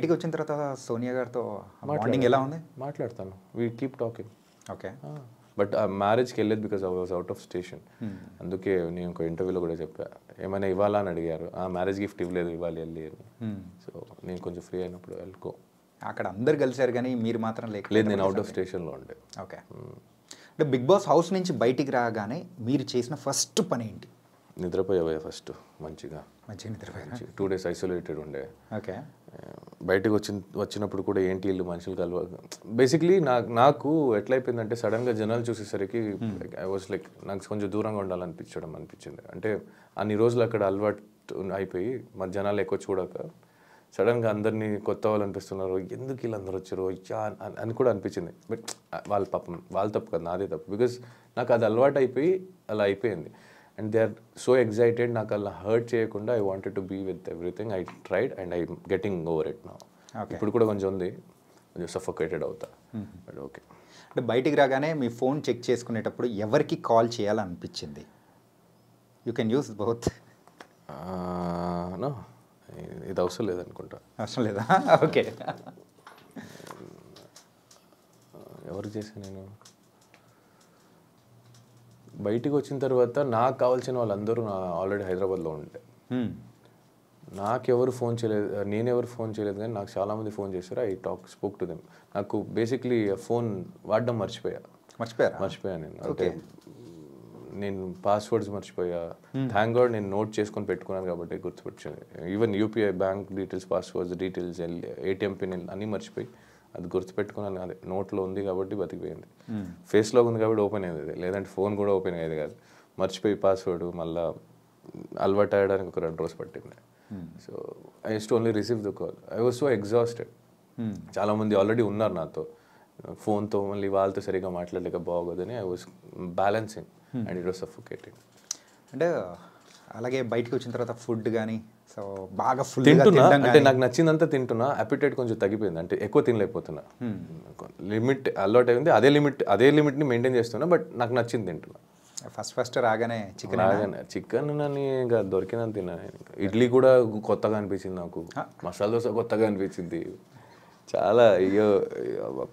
బయటికి వచ్చిన తర్వాత సోనియా గారితో బాండింగ్ ఎలా ఉంది? మాట్లాడతాను, we keep talking. Okay. But ఆ మ్యారేజ్కి వెళ్ళేది because I was out of station. అందుకే నేను ఒక ఇంటర్వ్యూలో కూడా చెప్పా, ఏమైనా ఇవ్వాలా అని అడిగారు. ఆ మ్యారేజ్ గిఫ్ట్ ఇవ్వలేదు, ఇవ్వాలి వెళ్ళి. సో నేను కొంచెం ఫ్రీ అయినప్పుడు వెళ్ళుకో. అక్కడ అందరు కలిసారు కానీ మీరు మాత్రం లేదు, నేను అవుట్ ఆఫ్ స్టేషన్లో ఉండే. ఓకే. అంటే బిగ్ బాస్ హౌస్ నుంచి బయటికి రాగానే మీరు చేసిన ఫస్ట్ పని ఏంటి? నిద్రపోయే ఫస్ట్ మంచిగా నిద్రపోయారు. 2 days ఐసోలేటెడ్ ఉండే. ఓకే. బయటకు వచ్చినప్పుడు కూడా ఏంటి వీళ్ళు మనుషులు కలవ. బేసిక్లీ నాకు ఎట్లయిపోయిందంటే సడన్గా జనాలు చూసేసరికి ఐ వాజ్ లైక్ నాకు కొంచెం దూరంగా అనిపించింది. అంటే అన్ని రోజులు అక్కడ అలవాటు అయిపోయి మరి జనాలు ఎక్కువ చూడక సడన్గా అందరినీ కొత్త వాళ్ళు అనిపిస్తున్నారు, ఎందుకు వీళ్ళందరూ వచ్చారు అని కూడా అనిపించింది. బట్ వాళ్ళ పాపం వాళ్ళ తప్పు కదా, నాదే తప్పు. బికాస్ నాకు అది అలవాటు అయిపోయి అలా అయిపోయింది. And they are so excited, నాకు అలా హర్ట్ చేయకుండా I wanted to be with everything. I tried and I getting over it now. ఇప్పుడు కూడా కొంచెం ఉంది, కొంచెం సఫోకేటెడ్ అవుతా. But okay. అంటే బయటికి రాగానే మీ ఫోన్ చెక్ చేసుకునేటప్పుడు ఎవరికి కాల్ చేయాలనిపించింది? You can use both. No, ఇది అవసరం లేదనుకుంటా. అవసరం లేదా? ఓకే. ఎవరు చేశాను నేను? బయటికి వచ్చిన తర్వాత నాకు కావాల్సిన వాళ్ళందరూ ఆల్రెడీ హైదరాబాద్లో ఉండే. నాకెవరు ఫోన్ చేయలేదు, నేనెవరు ఫోన్ చేయలేదు, కానీ నాకు చాలామంది ఫోన్ చేశారు. I spoke to them. నాకు బేసిక్లీ ఫోన్ వాడడం మర్చిపోయా నేను. అంటే నేను పాస్వర్డ్స్ మర్చిపోయా. థ్యాంక్ గాడ్ నేను నోట్ చేసుకొని పెట్టుకున్నాను కాబట్టి గుర్తుపెట్టింది. Even UPI bank details, passwords details, ATM pin అన్నీ మర్చిపోయి అది గుర్తుపెట్టుకున్నాను. అదే నోట్లో ఉంది కాబట్టి బతికిపోయింది. ఫేస్లో ఉంది కాబట్టి ఓపెన్ అయ్యేది, లేదంటే ఫోన్ కూడా ఓపెన్ అయ్యేది కాదు. మర్చిపోయి పాస్వర్డ్ మళ్ళీ అలవాటు అయ్యడానికి ఒక 2 రోజులు పట్టింది. So I use to only receive the call. I was so exhausted. చాలామంది ఆల్రెడీ ఉన్నారు నాతో, ఫోన్తో మళ్ళీ వాళ్ళతో సరిగ్గా మాట్లాడలేక బాగోదని I was balancing and it was suffocating. అంటే అలాగే బయటకు వచ్చిన తర్వాత ఫుడ్ కానీ సో బాగా ఫుల్ తింటున్నా, అంటే నాకు నచ్చిందంతా తింటున్నా. అపిటైట్ కొంచెం తగ్గిపోయింది, అంటే ఎక్కువ తినలేకపోతున్నా. లిమిట్ అలవాటు అయింది, అదే లిమిట్ని మెయింటైన్ చేస్తున్నా. బట్ నాకు నచ్చింది తింటున్నా. ఫస్ట్ రాగానే చికెన్ నన్ను ఇంకా దొరికినంత తిన్నా. ఇడ్లీ కూడా కొత్తగా అనిపించింది నాకు, మసాలా దోశ కొత్తగా అనిపించింది, చాలా అయ్యో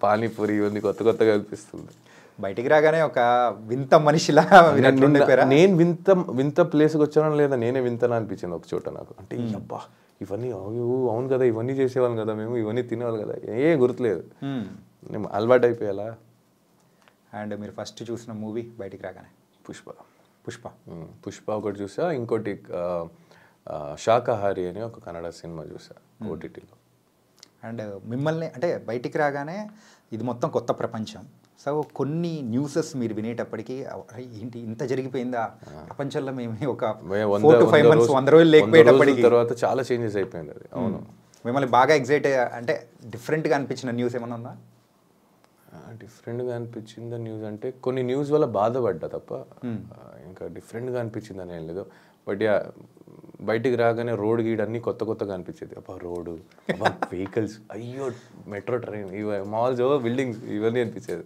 పానీపూరి ఇవన్నీ కొత్తగా అనిపిస్తుంది. బయటికి రాగానే ఒక వింత మనిషిలా నేను వింత ప్లేస్కి వచ్చానో లేదా నేనే వింతనా అనిపించింది ఒక చోట నాకు. అంటే అబ్బా ఇవన్నీ అవును కదా, ఇవన్నీ చేసేవాళ్ళం కదా మేము, ఇవన్నీ తినేవాళ్ళు కదా, గుర్తులేదు, నేను అలవాటు అయిపోయాలా. అండ్ మీరు ఫస్ట్ చూసిన మూవీ బయటికి రాగానే? పుష్ప ఒకటి చూసా. ఇంకోటి శాకాహారి అని ఒక కన్నడ సినిమా చూసా ఓటీటీలో. అండ్ మిమ్మల్ని అంటే బయటికి రాగానే ఇది మొత్తం కొత్త ప్రపంచం. సో కొన్ని న్యూసెస్ మీరు వినేటప్పటికీ ఏంటి ఇంత జరిగిపోయిందా ప్రపంచంలో, మేము ఒక 4 to 5 months 100 రోజులు లేకపోయేటప్పటికి తర్వాత చాలా చేంజెస్ అయిపోయింది అది. అవును. మిమ్మల్ని బాగా ఎగ్జైట్ అంటే డిఫరెంట్గా అనిపించిన న్యూస్ ఏమైనా ఉందా? డిఫరెంట్గా అనిపించింది న్యూస్ అంటే కొన్ని న్యూస్ వల్ల బాధపడ్డా తప్ప ఇంకా డిఫరెంట్గా అనిపించింది అని ఏం లేదు. బట్ బయటికి రాగానే రోడ్ గీడ్ అన్నీ కొత్తగా అనిపించేది. అబ్బా రోడ్డు, వెహికల్స్, అయ్యో మెట్రో ట్రైన్, మాల్స్, బిల్డింగ్స్, ఇవన్నీ అనిపించేది.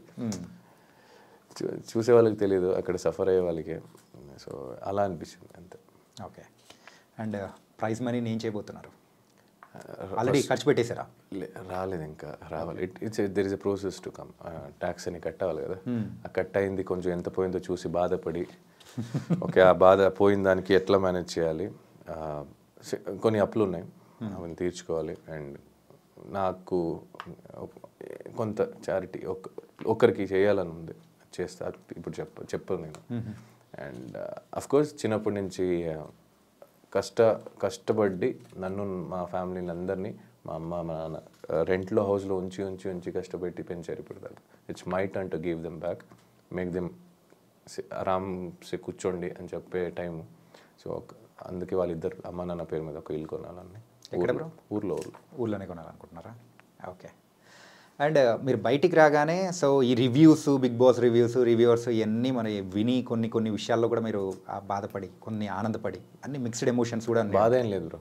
చూసే వాళ్ళకి తెలియదు, అక్కడ సఫర్ అయ్యే వాళ్ళకి. సో అలా అనిపించింది అంతే. ఓకే. అండ్ ప్రైజ్ మనీ ఏం చేయబోతున్నారు? ఆల్రెడీ ఖర్చు పెట్టేశారా? రాలేదు, ఇంకా రావాలి. There is a process to come. Tax అని కట్టాలి కదా, ఆ కట్ అయింది కొంచెం ఎంత పోయిందో చూసి బాధపడి ఓకే ఆ బాధ పోయిన దానికి ఎట్లా మేనేజ్ చేయాలి. కొన్ని అప్పులు ఉన్నాయి, అవన్నీ తీర్చుకోవాలి. అండ్ నాకు కొంత చారిటీ ఒకరికి చేయాలని ఉంది, చేస్తా. ఇప్పుడు చెప్పను నేను. అండ్ అఫ్కోర్స్ చిన్నప్పటి నుంచి కష్టపడి నన్ను మా ఫ్యామిలీని అందరినీ, మా అమ్మ మా నాన్న రెంట్లో హౌస్లో ఉంచి కష్టపెట్టి పెంచారు. ఇప్పుడు దాకా it's my turn to give them back, make them ఆరామ్సే కూర్చోండి అని చెప్పే టైము. సో అందుకే వాళ్ళిద్దరు అమ్మ నాన్న పేరు మీద ఒక ఇల్లు కొనాలని. ఊర్లోనే కొనాలనుకుంటున్నారా? ఓకే. అండ్ మీరు బయటికి రాగానే సో ఈ రివ్యూస్, బిగ్ బాస్ రివ్యూవర్స్ ఇవన్నీ మరి విని కొన్ని విషయాల్లో కూడా మీరు బాధపడి, కొన్ని ఆనందపడి, అన్ని మిక్స్డ్ ఎమోషన్స్ కూడా. బాధ ఏం లేదు బ్రో,